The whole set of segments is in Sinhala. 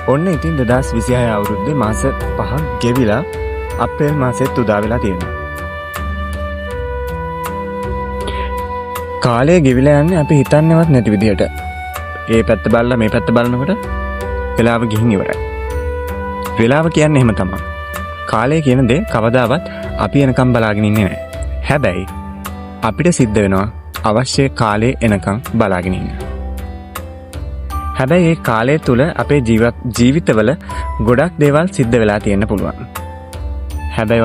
ඔන්න ඉතින් 2026 අවුරුද්දේ මාස 5ක් ගෙවිලා අප්‍රේල් මාසෙත් උදා වෙලා තියෙනවා. කාලය ගෙවිලා යන්නේ අපි හිතන්නේවත් නැති විදිහට. ඒ පැත්ත බලලා මේ පැත්ත බලනකොට වෙලාව ගිහින් ඉවරයි. වෙලාව කියන්නේ එහෙම තමයි. කාලය කියන දේ කවදාවත් අපි එනකම් බලාගෙන ඉන්නේ නැහැ. හැබැයි අපිට සිද්ධ වෙනවා අවශ්‍ය කාලේ එනකම් බලාගෙන ඉන්න. හැබැයි ඒ කාලය තුල අපේ ජීවිතවල ගොඩක් දේවල් සිද්ධ වෙලා තියෙන්න පුළුවන්. හැබැයි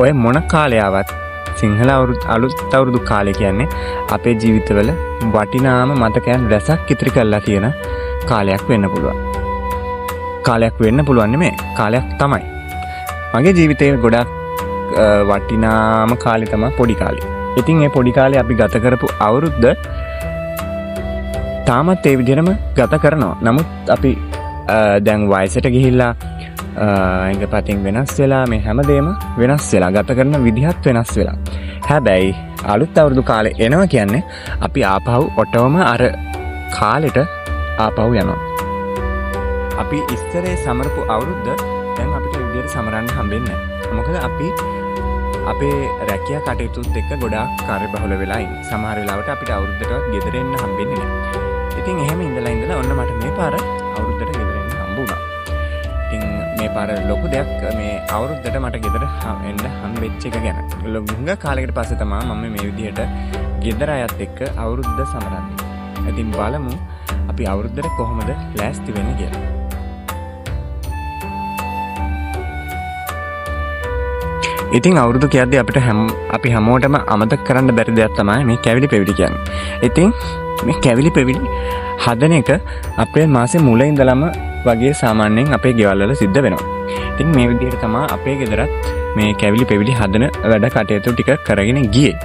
ඔය මොන කාලයාවත් සිංහල අලුත් අවුරුදු කාලය කියන්නේ අපේ ජීවිතවල වටිනාම මතකයන් රැසක් ඉතිරි කරලා තියෙන කාලයක් වෙන්න පුළුවන්. කාලයක් වෙන්න පුළුවන් නෙමෙයි, කාලයක් තමයි. මගේ ජීවිතේ ගොඩක් වටිනාම කාලේ තමයි පොඩි කාලේ. ඉතින් මේ පොඩි කාලේ අපි ගත කරපු අවුරුද්ද තාමත් ඒ විදිහටම ගත කරනවා. නමුත් අපි දැන් වයසට ගිහිල්ලා එංගපතින් වෙනස් වෙලා මේ හැමදේම වෙනස් වෙලා ගත කරන විදිහත් වෙනස් වෙලා. හැබැයි අලුත් අවුරුදු කාලේ එනවා කියන්නේ අපි ආපහු ඔටවම අර කාලෙට ආපහු යනවා. අපි ඉස්සරේ සමරපු අවුරුද්ද දැන් අපිට විදියට සමරන්න හම්බෙන්නේ නැහැ. මොකද අපි අපේ රැකියා කටයුතුත් එක්ක ගොඩාක් කාර්යබහුල වෙලා ඉන්නේ. සමහර වෙලාවට අපිට අවුරුද්දටවත් ගෙදර එන්න හම්බෙන්නේ නැහැ. ඉතින් එහෙම ඉඳලා ඔන්න මට මේ පාර අවුරුද්දට ගෙදර එන්න හම්බ වුණා. ඉතින් මේ පාර ලොකු දෙයක් මේ අවුරුද්දට මට ගෙදර එන්න හම්බෙච්ච එක ගැන. ලොකු කාලයකට පස්සේ තමයි මම මේ විදිහට ගෙදර අයත් එක්ක අවුරුද්ද සමරන්නේ. ඉතින් බලමු අපි අවුරුද්දට කොහොමද ලෑස්ති වෙන්නේ කියලා. ඉතින් අවුරුදු කියද්දී අපිට අපි හැමෝටම අමතක කරන්න බැරි දෙයක් තමයි මේ කැවිලි පෙවිලි කියන්නේ. ඉතින් මේ කැවිලි පෙවිලි හදන එක අප්‍රේල් මාසේ මුල ඉඳලම වගේ සාමාන්‍යයෙන් අපේ ගෙවල් වල සිද්ධ වෙනවා. ඉතින් මේ විදිහට තමයි අපේ ගෙදරත් මේ කැවිලි පෙවිලි හදන වැඩ කටයුතු ටික කරගෙන ගියේ.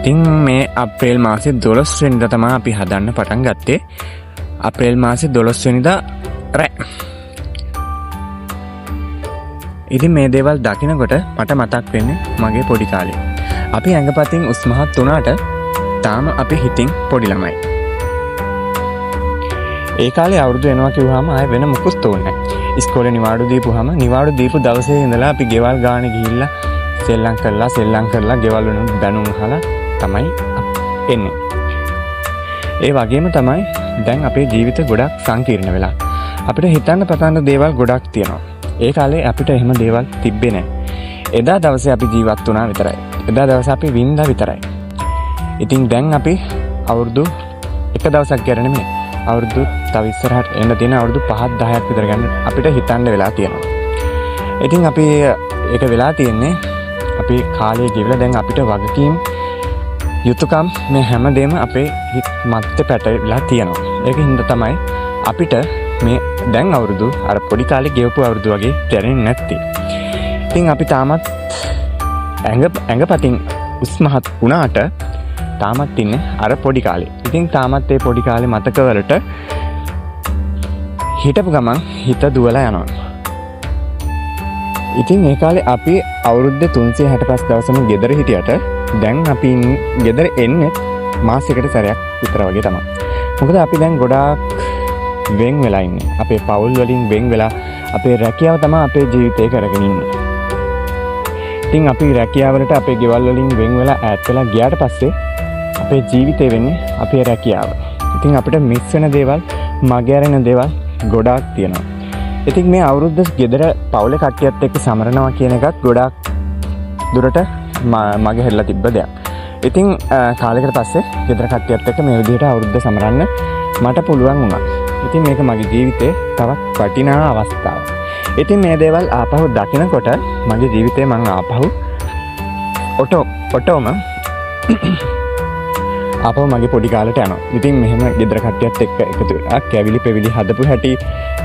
ඉතින් මේ අප්‍රේල් මාසේ 12 වෙනිදා තමයි අපි හදන්න පටන් ගත්තේ. අප්‍රේල් මාසේ 12 වෙනිදා රෑ. ඉතින් මේ දේවල් දකිනකොට මට මතක් වෙන්නේ මගේ පොඩි කාලේ. අපි ඇඟපතින් උස්මහත් වුණාට තාම අපි හිතින් පොඩි ළමයි. ඒ කාලේ අවුරුදු එනවා කිව්වහම ආයෙ වෙන මුකුත් ඕනේ නැහැ. ඉස්කෝලේ නිවාඩු දීපුවාම නිවාඩු දීපු දවසේ ඉඳලා අපි ගෙවල් ගානේ ගිහිල්ලා සෙල්ලම් කරලා ගෙවල් වල දැනුම් අහලා තමයි එන්නේ. ඒ වගේම තමයි දැන් අපේ ජීවිත ගොඩක් සංකීර්ණ වෙලා. අපිට හිතන්න පතන්න දේවල් ගොඩක් තියෙනවා. ඒ කාලේ අපිට එහෙම දේවල් තිබ්බේ නැහැ. එදා දවසේ අපි ජීවත් වුණා විතරයි. එදා දවසේ අපි වින්දා විතරයි. ඉතින් දැන් අපි අවුරුදු එක දවසක් ගැන නෙමෙයි. අවුරුදු තව ඉස්සරහට එන්න තියෙන අවුරුදු 5ක් 10ක් විතර ගන්න අපිට හිතන්න වෙලා තියෙනවා. ඉතින් අපි ඒක වෙලා තියෙන්නේ අපි කාලය ගෙවිලා දැන් අපිට වගකීම් යුතුයකම් මේ හැමදේම අපේ හිත මැත්තේ පැටලලා තියෙනවා. ඒකින්ද තමයි අපිට මේ දැන් අවුරුදු අර පොඩි කාලේ ගෙවපු අවුරුදු වගේ දැනෙන්නේ නැත්තේ. ඉතින් අපි තාමත් ඇඟපතින් උස්මහත් වුණාට තාමත් ඉන්නේ අර පොඩි කාලේ. ඉතින් තාමත් ඒ පොඩි කාලේ මතකවලට හිටපු ගමන් හිත දුවලා යනවා. ඉතින් ඒ කාලේ අපි අවුරුද්දේ 365 දවසම ගෙදර හිටියට දැන් අපි ගෙදර එන්නේ මාසයකට සැරයක් විතර වගේ තමයි. මොකද අපි දැන් ගොඩාක් වෙන් වෙලා ඉන්නේ. අපේ පවුල් වලින් වෙන් වෙලා අපේ රැකියාව තමයි අපේ ජීවිතේ කරගෙන ඉන්නේ. ඉතින් අපි රැකියාවලට අපේ ගෙවල් වලින් වෙන් වෙලා ඈත් වෙලා ගියාට පස්සේ අපේ ජීවිතේ වෙන්නේ අපේ රැකියාව. ඉතින් අපිට මිස් වෙන දේවල්, මගේ අරෙන දේවල් ගොඩාක් තියෙනවා. ඉතින් මේ අවුරුද්ද ගෙදර පවුලේ කට්ටියත් එක්ක සමරනවා කියන එකත් ගොඩාක් දුරට මගේ හැදලා තිබ්බ දෙයක්. ඉතින් කාලයකට පස්සේ ගෙදර කට්ටියත් එක්ක මේ විදිහට අවුරුද්ද සමරන්න මට පුළුවන් වුණා. ඉතින් මේක මගේ ජීවිතේ තවත් වටිනා අවස්ථාවක්. ඉතින් මේ දේවල් ආපහු දකිනකොට මගේ ජීවිතේ මම ආපහු ඔටෝම ආපහු මගේ පොඩි කාලට යනවා. ඉතින් මෙහෙම ගෙදර කට්ටියත් එක්ක එකතු වෙලා කැවිලි පෙවිලි හදපු හැටි,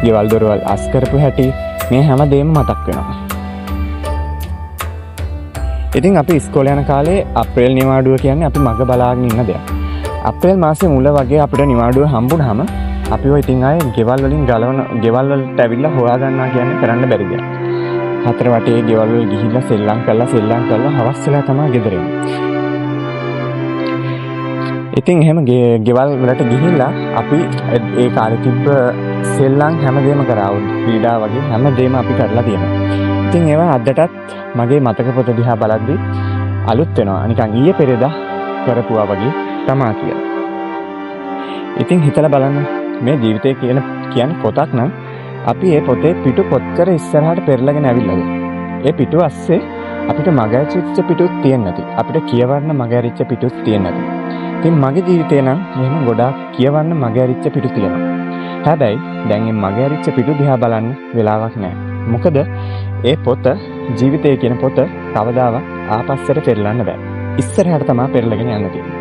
ගෙවල් දොරවල් අස් කරපු හැටි මේ හැමදේම මතක් වෙනවා. ඉතින් අපි ඉස්කෝලේ යන කාලේ අප්‍රේල් නිවාඩුව කියන්නේ අපි මග බලාගෙන ඉන්න දෙයක්. අප්‍රේල් මාසේ මුල වගේ අපිට නිවාඩුව හම්බුනහම අපි ඔය ඉතින් ආයේ ගෙවල් වලින් ගෙවල් වලට ඇවිල්ලා හොයා ගන්නවා කියන්නේ කරන්න බැරි දෙයක්. හතර වටේ ගෙවල් වල ගිහිල්ලා සෙල්ලම් කරලා හවස් වෙලා තමයි ගෙදර එන්නේ. ඉතින් එහෙම ගෙවල් වලට ගිහිල්ලා අපි ඒ කාලේ තිබ්බ සෙල්ලම් හැමදේම කරා. ක්‍රීඩා වගේ හැමදේම අපි කරලා තියෙනවා. ඉතින් ඒවා අදටත් මගේ මතක පොත දිහා බලද්දි අලුත් වෙනවා. නිකන් ඊයේ පෙරේදා කරපුවා වගේ තමා කියලා. ඉතින් හිතලා බලන්න මේ ජීවිතය කියන පොතක් නම් අපි ඒ පොතේ පිටු කොච්චර ඉස්සරහට පෙරලගෙන ඇවිල්ලාද? ඒ පිටු අස්සේ අපිට මගහැරිච්ච පිටුත් තියෙන්නේ නැති. අපිට කියවන්න මගහැරිච්ච පිටුත් තියෙන්නේ නැති. ඉතින් මගේ ජීවිතේ නම් එහෙම ගොඩාක් කියවන්න මගහැරිච්ච පිටු තියෙනවා. හැබැයි දැන් මේ මගහැරිච්ච පිටු දිහා බලන්න වෙලාවක් නැහැ. මොකද ඒ පොත ජීවිතය කියන පොත කවදාවත් ආපස්සට පෙරලන්න බෑ. ඉස්සරහට තමයි පෙරලගෙන යන්න තියෙන්නේ.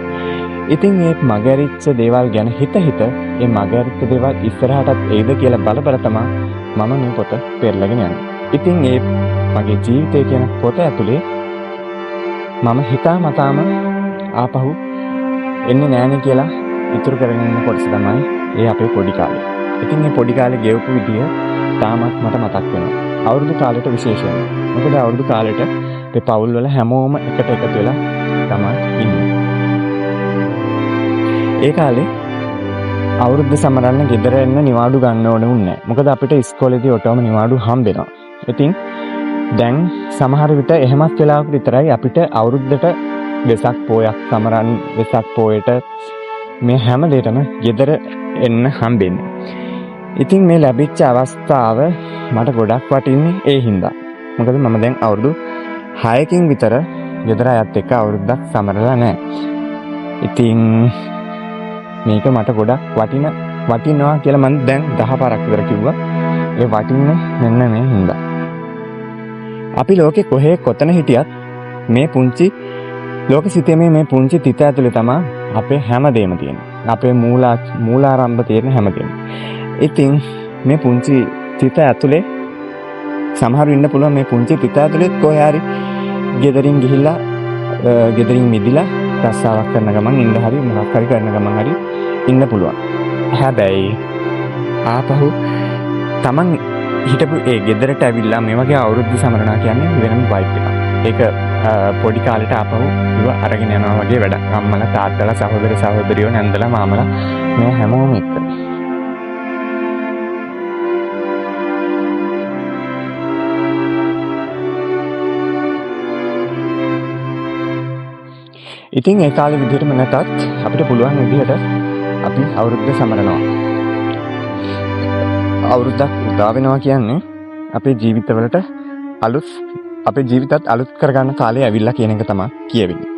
ඉතින් මේ මගහැරිච්ච දේවල් ගැන හිත මේ මගහැරිච්ච දේවල් ඉස්සරහටත් එයිද කියලා බල තමයි මම මේ පොත පෙරලගෙන යන්නේ. ඉතින් මේ මගේ ජීවිතය කියන පොත ඇතුලේ මම හිතාමතාම ආපහු එන්නේ නෑනේ කියලා ඉතුරු කරගෙන ඉන්න කොටස තමයි ඒ අපේ පොඩි කාලේ. ඉතින් මේ පොඩි කාලේ ගෙවපු විදිය තාමත් මට මතක් වෙනවා. අවුරුදු කාලෙට විශේෂයෙන්. මොකද අවුරුදු කාලෙට අපේ පවුල් වල හැමෝම එකට එකතු වෙලා තමයි ඉන්නේ. ඒ කාලේ අවුරුද්ද සමරන්න ගෙදර එන්න නිවාඩු ගන්න ඕනේ වුණේ නැහැ. මොකද අපිට ඉස්කෝලේදී ඔටෝම නිවාඩු හම්බෙනවා. ඉතින් දැන් සමහර විට එහෙමත් වෙලාවකට විතරයි අපිට අවුරුද්දට වෙසක් පෝයක් සමරන් වෙසක් පෝයට මේ හැම දෙයකම ගෙදර එන්න හම්බෙන්නේ. ඉතින් මේ ලැබිච්ච අවස්ථාව මට ගොඩක් වටින්නේ ඒ හින්දා. මොකද මම දැන් අවුරුදු 6කින් විතර ගෙදර අයත් එක්ක අවුරුද්දක් සමරලා නැහැ. ඉතින් මේක මට ගොඩක් වටිනවා කියලා මම දැන් 10 පාරක් විතර කිව්වා. ඒ වටින්නේ මෙන්න මේ හින්දා. අපි ලෝකේ කොහේ කොතන හිටියත් මේ පුංචි ලෝක සිතීමේ මේ පුංචි තිත ඇතුලේ තමයි අපේ හැමදේම තියෙන්නේ. අපේ මූලාරම්භ තියෙන හැමදේම. ඉතින් මේ පුංචි තිත ඇතුලේ සමහරු ඉන්න පුළුවන් මේ පුංචි තිත ඇතුලේ කොහේ හරි ගෙදරින් ගිහිල්ලා ගෙදරින් මිදිලා රස්සාවක් කරන ගමන් ඉන්න හරි මොකක් හරි කරන ගමන් හරි ඉන්න පුළුවන්. හැබැයි ආපහු Taman හිටපු ඒ ගෙදරට ඇවිල්ලා මේ වගේ අවුරුද්ද සමරනවා කියන්නේ වෙනම වයිබ් එකක්. ඒක පොඩි කාලේට ආපහු ඉව අරගෙන යනවා වගේ වැඩක්. අම්මලා තාත්තලා සහෝදර සහෝදරියෝ නැන්දලා මාමලා මේ හැමෝම එක්ක. ඉතින් ඒ කාලේ විදිහටම නැතත් අපිට පුළුවන් විදිහට අපි අවුරුද්ද සමරනවා. අවුරුද්දක් උදා වෙනවා කියන්නේ අපේ ජීවිතවලට අපේ ජීවිතත් අලුත් කරගන්න කාලේ ඇවිල්ලා කියන එක තමයි කියවෙන්නේ.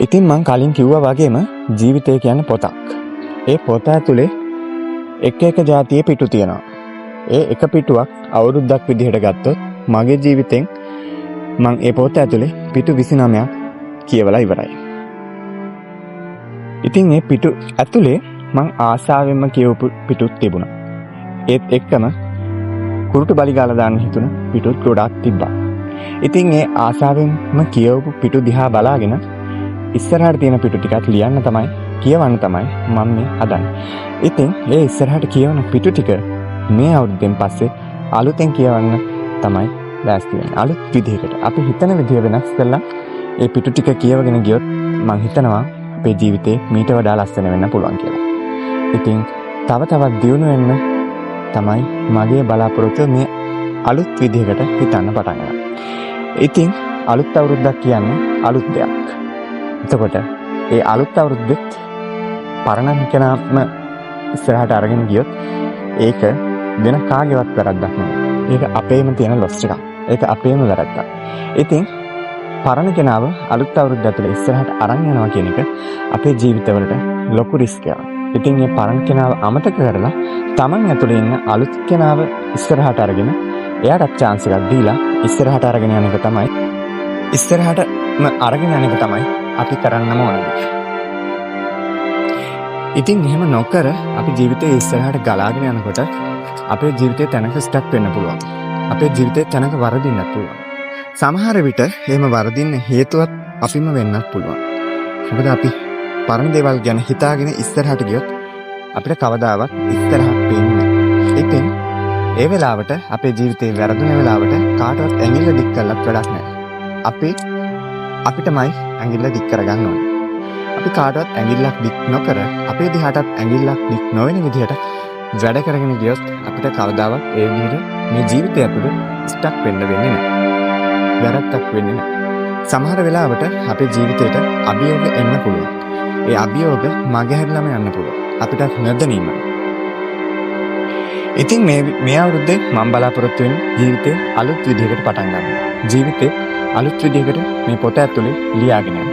ඉතින් මම කලින් කිව්වා වගේම ජීවිතය කියන්නේ පොතක්. ඒ පොත ඇතුලේ එක જાතියේ පිටු තියෙනවා. ඒ එක පිටුවක් අවුරුද්දක් විදිහට ගත්තොත් මගේ ජීවිතෙන් මම ඒ පොත ඇතුලේ පිටු 29ක් කියවලා ඉවරයි. ඉතින් මේ පිටු ඇතුලේ මං ආසාවෙන්ම කියවපු පිටුත් තිබුණා. ඒත් එක්කම කුරුටු බලි ගාලා දාන්න හිතුණ පිටුත් ගොඩක් තිබ්බා. ඉතින් ඒ ආසාවෙන්ම කියවපු පිටු දිහා බලාගෙන ඉස්සරහට තියෙන පිටු ටිකක් කියවන්න තමයි මම මේ හදන්නේ. ඉතින් ඒ ඉස්සරහට කියවන පිටු ටික මේ අවුරුද්දෙන් පස්සේ අලුතෙන් කියවන්න තමයි ලෑස්ති වෙන්නේ. අලුත් විදිහකට අපි හිතන විදිහ වෙනස් කරලා ඒ පිටු ටික කියවගෙන ගියොත් මං හිතනවා අපේ ජීවිතේ මීට වඩා ලස්සන වෙන්න පුළුවන් කියලා. ඉතින් තව තවත් දියුණු වෙන්න තමයි මගේ බලාපොරොත්තුව මේ අලුත් විදිහකට හිතන්න පටන් ගන්න. ඉතින් අලුත් අවුරුද්දක් කියන්නේ අලුත් දෙයක්. එතකොට ඒ අලුත් අවුරුද්දෙත් පරණ කෙනාම ඉස්සරහට අරගෙන ගියොත් ඒක වෙන කාගේවත් වැරද්දක් නෙවෙයි. ඒක අපේම තියෙන ලොස් එකක්. ඒක අපේම වැරද්දක්. ඉතින් පරණ කෙනාව අලුත් අවුරුද්ද ඇතුළේ ඉස්සරහට අරන් යනවා කියන එක අපේ ජීවිතවලට ලොකු රිස්ක් එකක්. ඉතින් මේ පරණ කෙනාව අමතක කරලා Taman ඇතුළේ ඉන්න අලුත් කෙනාව ඉස්සරහට අරගෙන එයාට chance එකක් දීලා ඉස්සරහට අරගෙන යන එක තමයි අපි කරන්නම ඕනේ. ඉතින් එහෙම නොකර අපි ජීවිතේ ඉස්සරහට ගලාගෙන යනකොට අපේ ජීවිතේ තැනක ස්ටක් වෙන්න පුළුවන්. අපේ ජීවිතේ තැනක වරදින්නත් පුළුවන්. සමහර විට එහෙම වරදින්න හේතුවත් අපිම වෙන්නත් පුළුවන්. මොකද අපි පරණ දේවල් ගැන හිතාගෙන ඉස්සරහට ගියොත් අපිට කවදාවත් ඉස්සරහට පේන්නේ නැහැ. ඉතින් ඒ වෙලාවට අපේ ජීවිතේ වැරදුන වෙලාවට කාටවත් ඇඟිල්ල දික් කළත් වැඩක් නැහැ. අපිටමයි ඇඟිල්ල දික් කරගන්න ඕනේ. අපි කාටවත් ඇඟිල්ලක් දික් නොකර අපේ දිහාටත් ඇඟිල්ලක් දික් නොවන විදිහට වැඩ කරගෙන ගියොත් අපිට කවදාවත් ඒ විදිහට මේ ජීවිතය ඇතුළේ ස්ටක් වෙන්න වෙන්නේ නැහැ. වැරද්දක් වෙන්නේ නැහැ. සමහර වෙලාවට අපේ ජීවිතේට අභියෝග එන්න පුළුවන්. ඒ අභියෝග මගහැරලාම යන්න පුළුවන්. අපිට නොදැනීම. ඉතින් මේ අවුරුද්දේ මම බලාපොරොත්තු වෙන්නේ ජීවිතේ අලුත් විදිහකට පටන් ගන්න. ජීවිතේ අලුත් විදිහකට මේ පොත ඇතුලේ ලියාගෙන යන්න.